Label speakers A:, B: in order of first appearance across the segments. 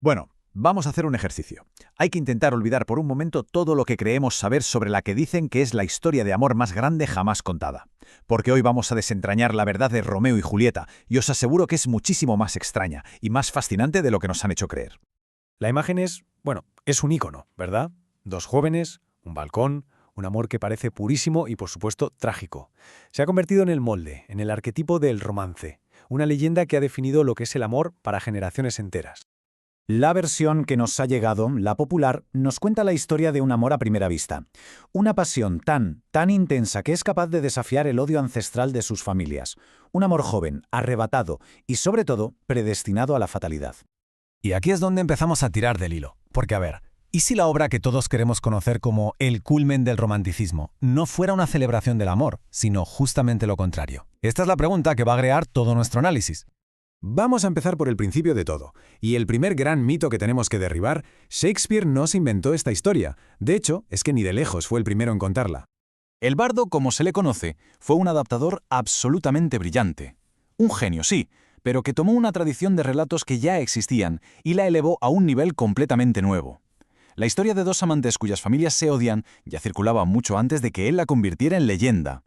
A: Bueno, vamos a hacer un ejercicio. Hay que intentar olvidar por un momento todo lo que creemos saber sobre la que dicen que es la historia de amor más grande jamás contada. Porque hoy vamos a desentrañar la verdad de Romeo y Julieta, y os aseguro que es muchísimo más extraña y más fascinante de lo que nos han hecho creer.
B: La imagen es, bueno, es un ícono, ¿verdad? Dos jóvenes, un balcón, un amor que parece purísimo y, por supuesto, trágico. Se ha convertido en el molde, en el arquetipo del romance, una leyenda que ha definido lo que es el amor para generaciones enteras.
C: La versión que nos ha llegado, la popular, nos cuenta la historia de un amor a primera vista. Una pasión tan intensa que es capaz de desafiar el odio ancestral de sus familias. Un amor joven, arrebatado y, sobre todo, predestinado a la fatalidad.
D: Y aquí es donde empezamos a tirar del hilo. Porque, a ver, ¿y si la obra que todos queremos conocer como el culmen del romanticismo no fuera una celebración del amor, sino justamente lo contrario? Esta es la pregunta que va a crear todo nuestro análisis.
B: Vamos a empezar por el principio de todo. Y el primer gran mito que tenemos que derribar, Shakespeare no se inventó esta historia. De hecho, es que ni de lejos fue el primero en contarla.
E: El bardo, como se le conoce, fue un adaptador absolutamente brillante. Un genio, sí, pero que tomó una tradición de relatos que ya existían y la elevó a un nivel completamente nuevo. La historia de dos amantes cuyas familias se odian ya circulaba mucho antes de que él la convirtiera en leyenda.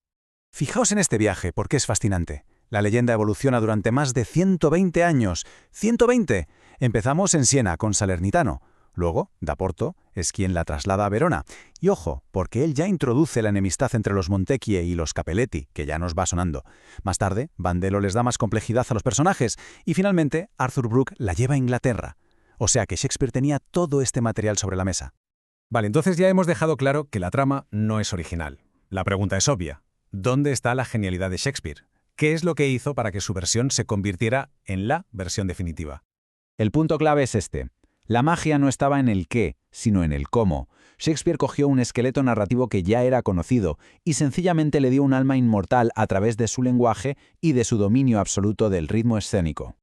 B: Fijaos en este viaje, porque es fascinante. La leyenda evoluciona durante más de 120 años. ¡120! Empezamos en Siena, con Salernitano. Luego, Da Porto es quien la traslada a Verona. Y ojo, porque él ya introduce la enemistad entre los Montecchie y los Cappelletti, que ya nos va sonando. Más tarde, Bandello les da más complejidad a los personajes. Y finalmente, Arthur Brooke la lleva a Inglaterra. O sea que Shakespeare tenía todo este material sobre la mesa.
D: Vale, entonces ya hemos dejado claro que la trama no es original. La pregunta es obvia. ¿Dónde está la genialidad de Shakespeare? ¿Qué es lo que hizo para que su versión se convirtiera en la versión definitiva?
C: El punto clave es este. La magia no estaba en el qué, sino en el cómo. Shakespeare cogió un esqueleto narrativo que ya era conocido y sencillamente le dio un alma inmortal a través de su lenguaje y de su dominio absoluto del ritmo escénico.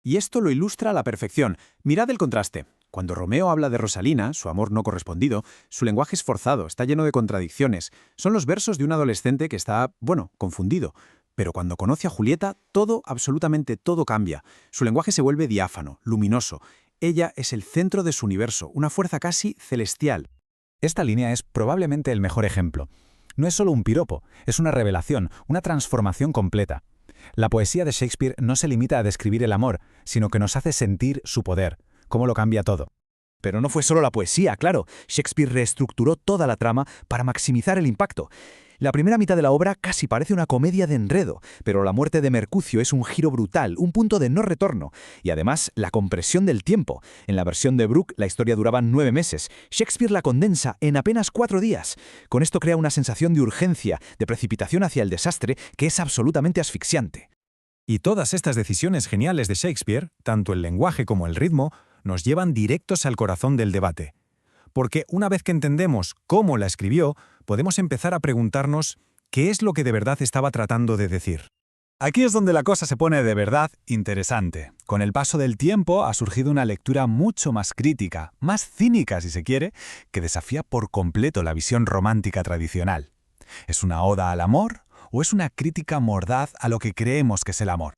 B: Y esto lo ilustra a la perfección. Mirad el contraste. Cuando Romeo habla de Rosalina, su amor no correspondido, su lenguaje es forzado, está lleno de contradicciones. Son los versos de un adolescente que está, confundido. Pero cuando conoce a Julieta, todo, absolutamente todo cambia. Su lenguaje se vuelve diáfano, luminoso. Ella es el centro de su universo, una fuerza casi celestial.
D: Esta línea es probablemente el mejor ejemplo. No es solo un piropo, es una revelación, una transformación completa. La poesía de Shakespeare no se limita a describir el amor, sino que nos hace sentir su poder, cómo lo cambia todo.
A: Pero no fue solo la poesía, claro. Shakespeare reestructuró toda la trama para maximizar el impacto. La primera mitad de la obra casi parece una comedia de enredo, pero la muerte de Mercucio es un giro brutal, un punto de no retorno. Y además, la compresión del tiempo. En la versión de Brooke, la historia duraba 9 meses. Shakespeare la condensa en apenas 4 días. Con esto crea una sensación de urgencia, de precipitación hacia el desastre, que es absolutamente asfixiante.
D: Y todas estas decisiones geniales de Shakespeare, tanto el lenguaje como el ritmo, nos llevan directos al corazón del debate. Porque una vez que entendemos cómo la escribió, podemos empezar a preguntarnos qué es lo que de verdad estaba tratando de decir. Aquí es donde la cosa se pone de verdad interesante. Con el paso del tiempo ha surgido una lectura mucho más crítica, más cínica si se quiere, que desafía por completo la visión romántica tradicional. ¿Es una oda al amor o es una crítica mordaz a lo que creemos que es el amor?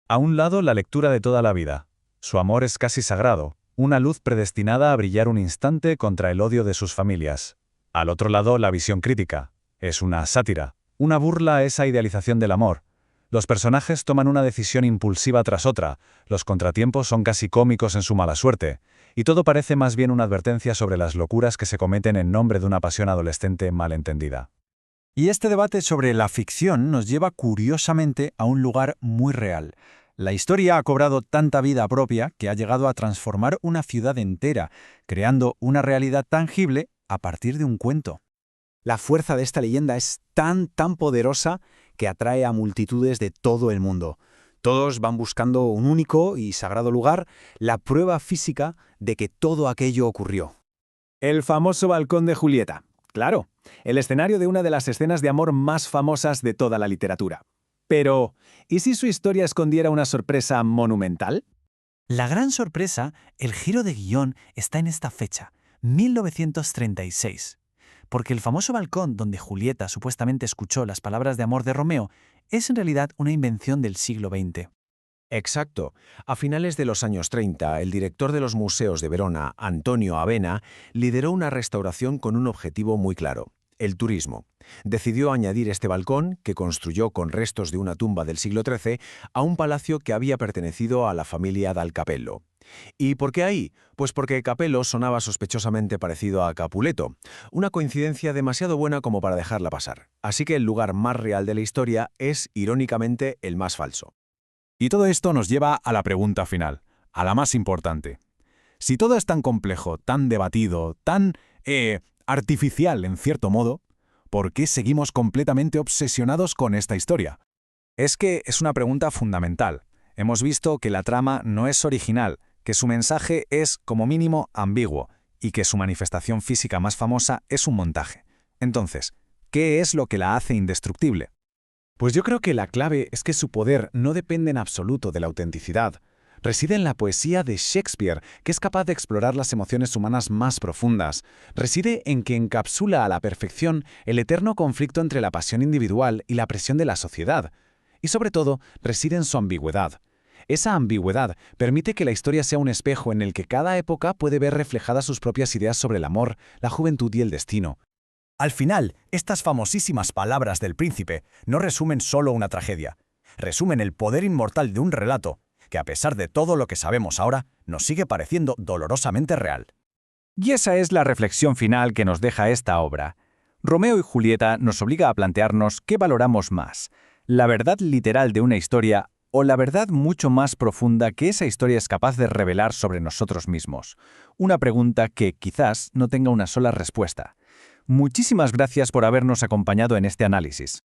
F: A un lado, la lectura de toda la vida. Su amor es casi sagrado, una luz predestinada a brillar un instante contra el odio de sus familias. Al otro lado, la visión crítica. Es una sátira, una burla a esa idealización del amor. Los personajes toman una decisión impulsiva tras otra, los contratiempos son casi cómicos en su mala suerte, y todo parece más bien una advertencia sobre las locuras que se cometen en nombre de una pasión adolescente malentendida.
D: Y este debate sobre la ficción nos lleva curiosamente a un lugar muy real. La historia ha cobrado tanta vida propia que ha llegado a transformar una ciudad entera, creando una realidad tangible a partir de un cuento.
C: La fuerza de esta leyenda es tan poderosa que atrae a multitudes de todo el mundo. Todos van buscando un único y sagrado lugar, la prueba física de que todo aquello ocurrió.
B: El famoso balcón de Julieta. Claro, el escenario de una de las escenas de amor más famosas de toda la literatura. Pero, ¿y si su historia escondiera una sorpresa monumental?
G: La gran sorpresa, el giro de guión, está en esta fecha, 1936. Porque el famoso balcón donde Julieta supuestamente escuchó las palabras de amor de Romeo es en realidad una invención del siglo XX.
H: Exacto. A finales de los años 30, el director de los museos de Verona, Antonio Avena, lideró una restauración con un objetivo muy claro: el turismo. Decidió añadir este balcón, que construyó con restos de una tumba del siglo XIII, a un palacio que había pertenecido a la familia Dal Capello. ¿Y por qué ahí? Pues porque Capello sonaba sospechosamente parecido a Capuleto, una coincidencia demasiado buena como para dejarla pasar. Así que el lugar más real de la historia es, irónicamente, el más falso.
E: Y todo esto nos lleva a la pregunta final, a la más importante. Si todo es tan complejo, tan debatido, tan artificial en cierto modo, ¿por qué seguimos completamente obsesionados con esta historia?
F: Es que es una pregunta fundamental. Hemos visto que la trama no es original, que su mensaje es, como mínimo, ambiguo, y que su manifestación física más famosa es un montaje. Entonces, ¿qué es lo que la hace indestructible?
B: Pues yo creo que la clave es que su poder no depende en absoluto de la autenticidad. Reside en la poesía de Shakespeare, que es capaz de explorar las emociones humanas más profundas. Reside en que encapsula a la perfección el eterno conflicto entre la pasión individual y la presión de la sociedad. Y sobre todo, reside en su ambigüedad. Esa ambigüedad permite que la historia sea un espejo en el que cada época puede ver reflejadas sus propias ideas sobre el amor, la juventud y el destino.
C: Al final, estas famosísimas palabras del príncipe no resumen solo una tragedia. Resumen el poder inmortal de un relato que, a pesar de todo lo que sabemos ahora, nos sigue pareciendo dolorosamente real.
F: Y esa es la reflexión final que nos deja esta obra. Romeo y Julieta nos obliga a plantearnos qué valoramos más, la verdad literal de una historia o la verdad mucho más profunda que esa historia es capaz de revelar sobre nosotros mismos. Una pregunta que quizás no tenga una sola respuesta. Muchísimas gracias por habernos acompañado en este análisis.